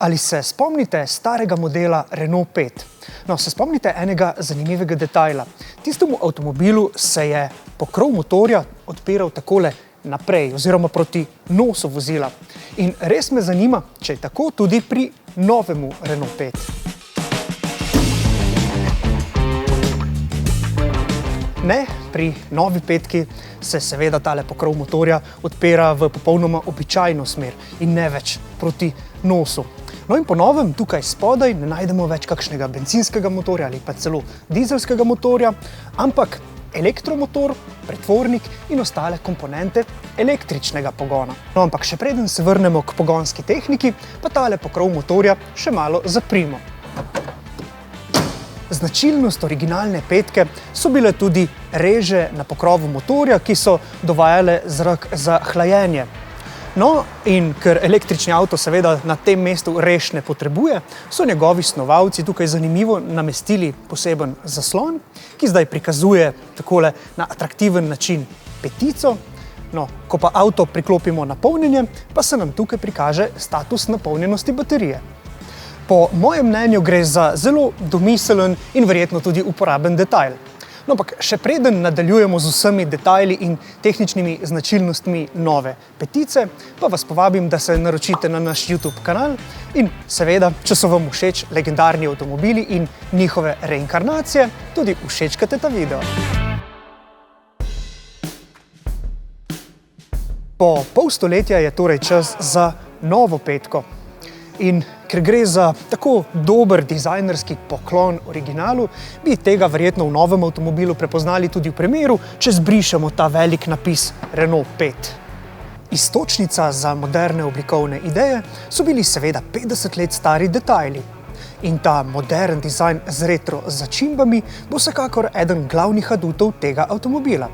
Ali se spomnite starega modela Renault 5? No, se spomnite enega zanimivega detajla. Tistemu avtomobilu se je pokrov motorja odpiral takole naprej oziroma proti nosu vozila. In res me zanima, če je tako tudi pri novemu Renault 5. Ne, pri novi petki se seveda tale pokrov motorja odpira v popolnoma običajno smer in ne več proti nosu. No in po novem tukaj spodaj ne najdemo več kakšnega bencinskega motorja ali pa celo dizelskega motorja, ampak elektromotor, pretvornik in ostale komponente električnega pogona. No, ampak še preden se vrnemo k pogonski tehniki, pa tale pokrov motorja še malo zaprimo. Značilnost originalne petke so bile tudi reže na pokrovu motorja, ki so dovajale zrak za hlajenje. No, in ker električni avto seveda na tem mestu rež ne potrebuje, so njegovi snovalci tukaj zanimivo namestili poseben zaslon, ki zdaj prikazuje takole na atraktiven način petico. No, ko pa avto priklopimo na polnjenje, pa se nam tukaj prikaže status napolnjenosti baterije. Po mojem mnenju gre za zelo domiseln in verjetno tudi uporaben detajl. No, ampak še preden nadaljujemo z vsemi detajli in tehničnimi značilnostmi nove petice, pa vas povabim, da se naročite na naš YouTube kanal in seveda, če so vam všeč legendarni avtomobili in njihove reinkarnacije, tudi všečkate ta video. Po pol stoletja je torej čas za novo petko. In ker gre za tako dober dizajnerski poklon originalu, bi tega verjetno v novem avtomobilu prepoznali tudi v primeru, če zbrišemo ta velik napis Renault 5. Iztočnica za moderne oblikovne ideje so bili seveda 50 let stari detajli. In ta modern dizajn z retro začimbami bo vsekakor eden glavnih adutov tega avtomobila.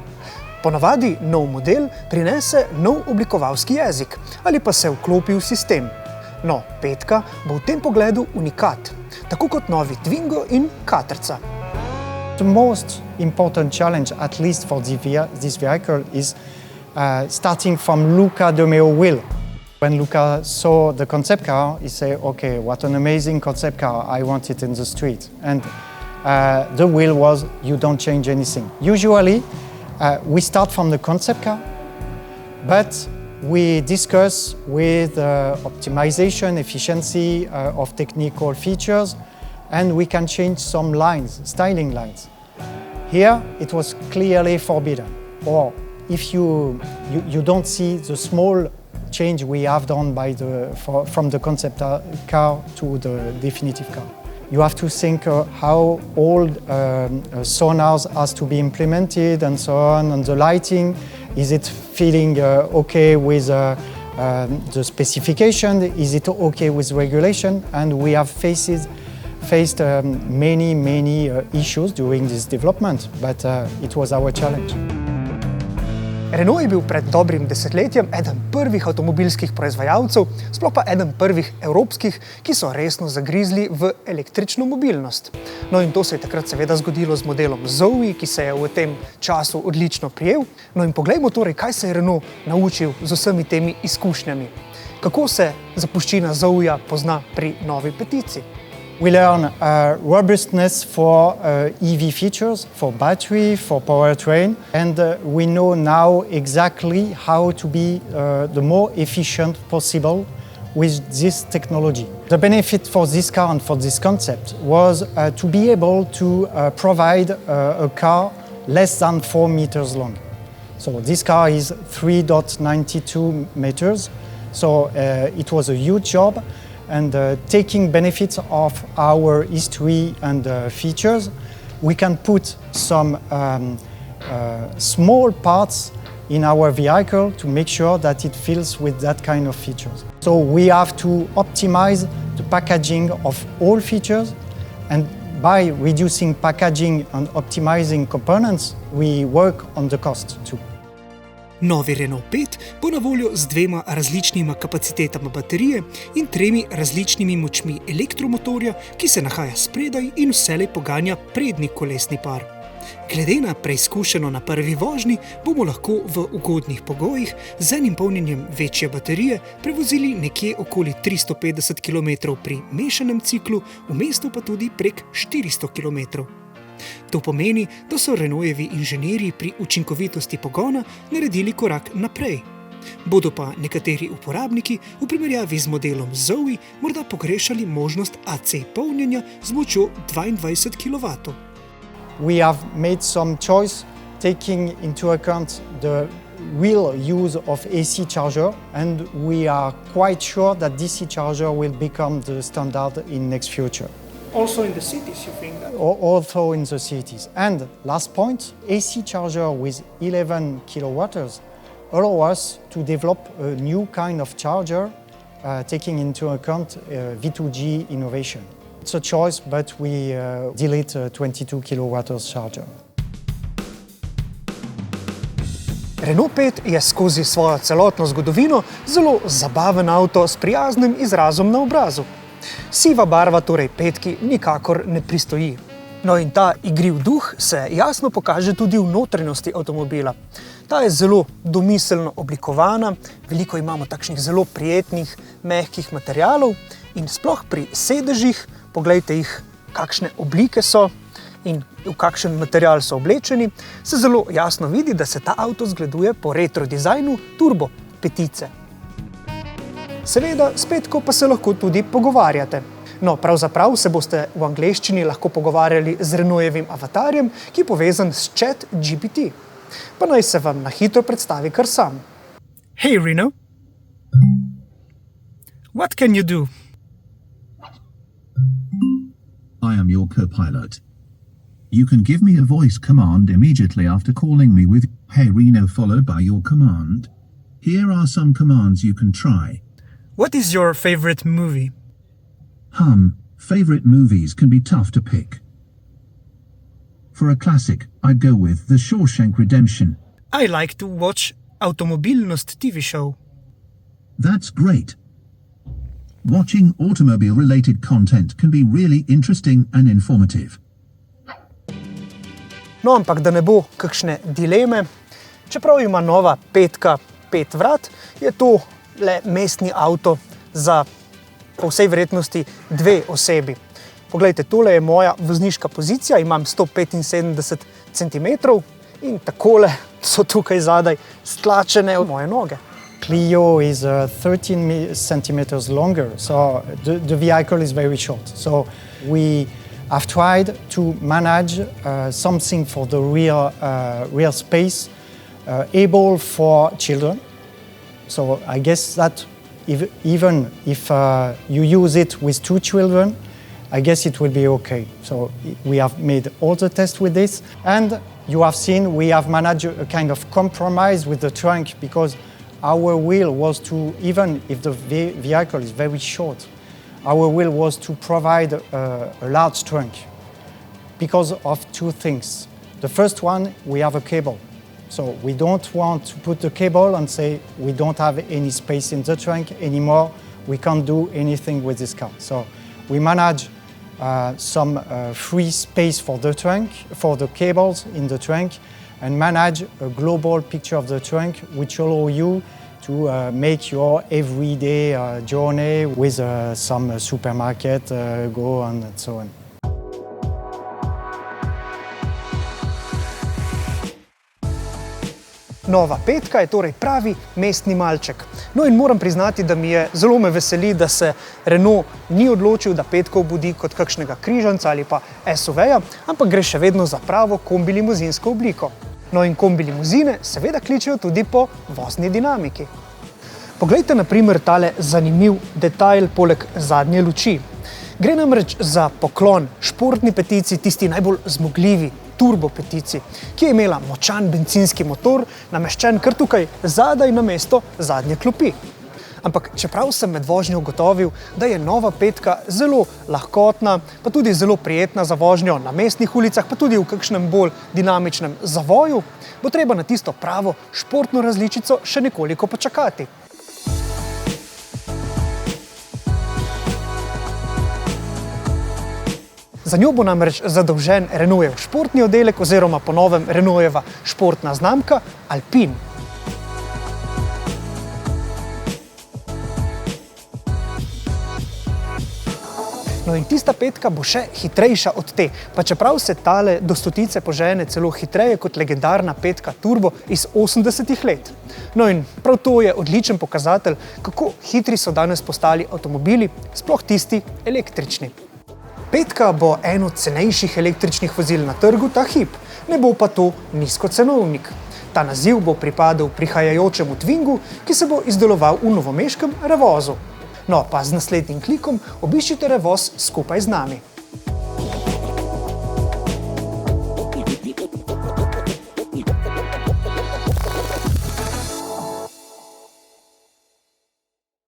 Ponavadi nov model prinese nov oblikovalski jezik ali pa se vklopi v sistem. No, petka bo v tem pogledu unikat, tako kot novi Twingo in Caterca. The most important challenge, at least for this vehicle, is starting from Luca de Meo wheel. When Luca saw the concept car, he said, okay, what an amazing concept car, I want it in the street. And the wheel was, you don't change anything. Usually, we start from the concept car, but we discuss with optimization, efficiency of technical features, and we can change some lines, styling lines. Here, it was clearly forbidden. Or if you don't see the small change we have done from the concept car to the definitive car. You have to think how all sonars has to be implemented and so on, and the lighting. Is it feeling okay with the specification? Is it okay with regulation? And we have faced many issues during this development, but it was our challenge. Renault je bil pred dobrim desetletjem eden prvih avtomobilskih proizvajalcev, sploh pa eden prvih evropskih, ki so resno zagrizli v električno mobilnost. No in to se je takrat seveda zgodilo z modelom Zoe, ki se je v tem času odlično prijel. No in poglejmo torej, kaj se je Renault naučil z vsemi temi izkušnjami. Kako se zapuščina Zoeja pozna pri novi petici? We learn robustness for EV features, for battery, for powertrain, and we know now exactly how to be the more efficient possible with this technology. The benefit for this car and for this concept was to be able to provide a car less than 4 meters long. So this car is 3.92 meters, so it was a huge job. And taking benefits of our history and features, we can put some small parts in our vehicle to make sure that it fills with that kind of features. So we have to optimize the packaging of all features, and by reducing packaging and optimizing components, we work on the cost too. Novi Renault 5 bo na voljo z 2 različnima kapacitetama baterije in 3 različnimi močmi elektromotorja, ki se nahaja spredaj in vselej poganja prednji kolesni par. Glede na preizkušeno na prvi vožnji bomo lahko v ugodnih pogojih z enim polnjenjem večje baterije prevozili nekje okoli 350 km pri mešanem ciklu, v mestu pa tudi prek 400 km. To pomeni, da so Renaultovi inženirji pri učinkovitosti pogona naredili korak naprej. Bodo pa nekateri uporabniki v primerjavi z modelom Zoe morda pogrešali možnost AC polnjenja z močjo 22 kW. We have made some choice taking into account the real use of AC charger, and we are quite sure that DC charger will become the standard in next future. Also in the cities, you think that? Also in the cities. And last point, AC charger with 11 kilowatts allow us to develop a new kind of charger taking into account V2G innovation. It's a choice, but we delete a 22 kilowatts charger. Renault 5 je skozi svojo celotno zgodovino zelo zabaven avto s prijaznim izrazom na obrazu. Siva barva torej petki nikakor ne pristoji. No in ta igriv duh se jasno pokaže tudi v notranjosti avtomobila. Ta je zelo domiselno oblikovana, veliko imamo takšnih zelo prijetnih, mehkih materialov in sploh pri sedežih, poglejte jih, kakšne oblike so in v kakšen material so oblečeni, se zelo jasno vidi, da se ta avto zgleduje po retro dizajnu turbo petice. Seveda, s petko pa se lahko tudi pogovarjate. No, pravzaprav se boste v angleščini lahko pogovarjali z Renaultovim avatarjem, ki je povezan s ChatGPT. Pa naj se vam na hitro predstavi kar sam. Hey Reno, what can you do? I am your co-pilot. You can give me a voice command immediately after calling me with "Hey Reno" followed by your command. Here are some commands you can try. What is your favorite movie? Favorite movies can be tough to pick. For a classic, I'd go with The Shawshank Redemption. I like to watch Automobilnost TV show. That's great. Watching automobile-related content can be really interesting and informative. No, ampak da ne bo kakšne dileme, čeprav ima nova petka 5 vrat, je to le mestni avto za po vsej verjetnosti 2 osebi. Poglejte, tole je moja vozniška pozicija, imam 175 cm in takole so tukaj zadaj stlačene moje noge. Clio is 13 centimeters longer, so the vehicle is very short. So we have tried to manage something for the rear space able for children. So I guess that even if you use it with 2 children, I guess it will be okay. So we have made all the tests with this, and you have seen we have managed a kind of compromise with the trunk, because our will was to, even if the vehicle is very short, our will was to provide a large trunk because of 2 things. The first one, we have a cable. So we don't want to put the cable and say we don't have any space in the trunk anymore, we can't do anything with this car. So we manage some free space for the trunk, for the cables in the trunk, and manage a global picture of the trunk, which allow you to make your everyday journey with some supermarket, go and so on. Nova petka je torej pravi mestni malček. No in moram priznati, da zelo me veseli, da se Renault ni odločil, da petko obudi kot kakšnega križanca ali pa SUV-ja, ampak gre še vedno za pravo kombi-limuzinsko obliko. No in kombi-limuzine seveda kličejo tudi po vozni dinamiki. Poglejte na primer tale zanimiv detajl poleg zadnje luči. Gre namreč za poklon športni petici, tisti najbolj zmogljivi turbo petici, ki je imela močan bencinski motor, nameščen kar tukaj zadaj namesto zadnje klopi. Ampak čeprav sem med vožnjo ugotovil, da je nova petka zelo lahkotna, pa tudi zelo prijetna za vožnjo na mestnih ulicah, pa tudi v kakšnem bolj dinamičnem zavoju, bo treba na tisto pravo športno različico še nekoliko počakati. Za njo bo namreč zadolžen Renaultov športni oddelek oziroma po novem Renaultova športna znamka Alpine. No in tista petka bo še hitrejša od te, pa čeprav se tale do stotice požene celo hitreje kot legendarna petka Turbo iz 80-ih let. No in prav to je odličen pokazatelj, kako hitri so danes postali avtomobili, sploh tisti električni. Petka bo eno cenejših električnih vozil na trgu ta hip, ne bo pa to nizkocenovnik. Ta naziv bo pripadal prihajajočemu Twingu, ki se bo izdeloval v novomeškem Revozu. No, pa z naslednjim klikom obiščite Revoz skupaj z nami.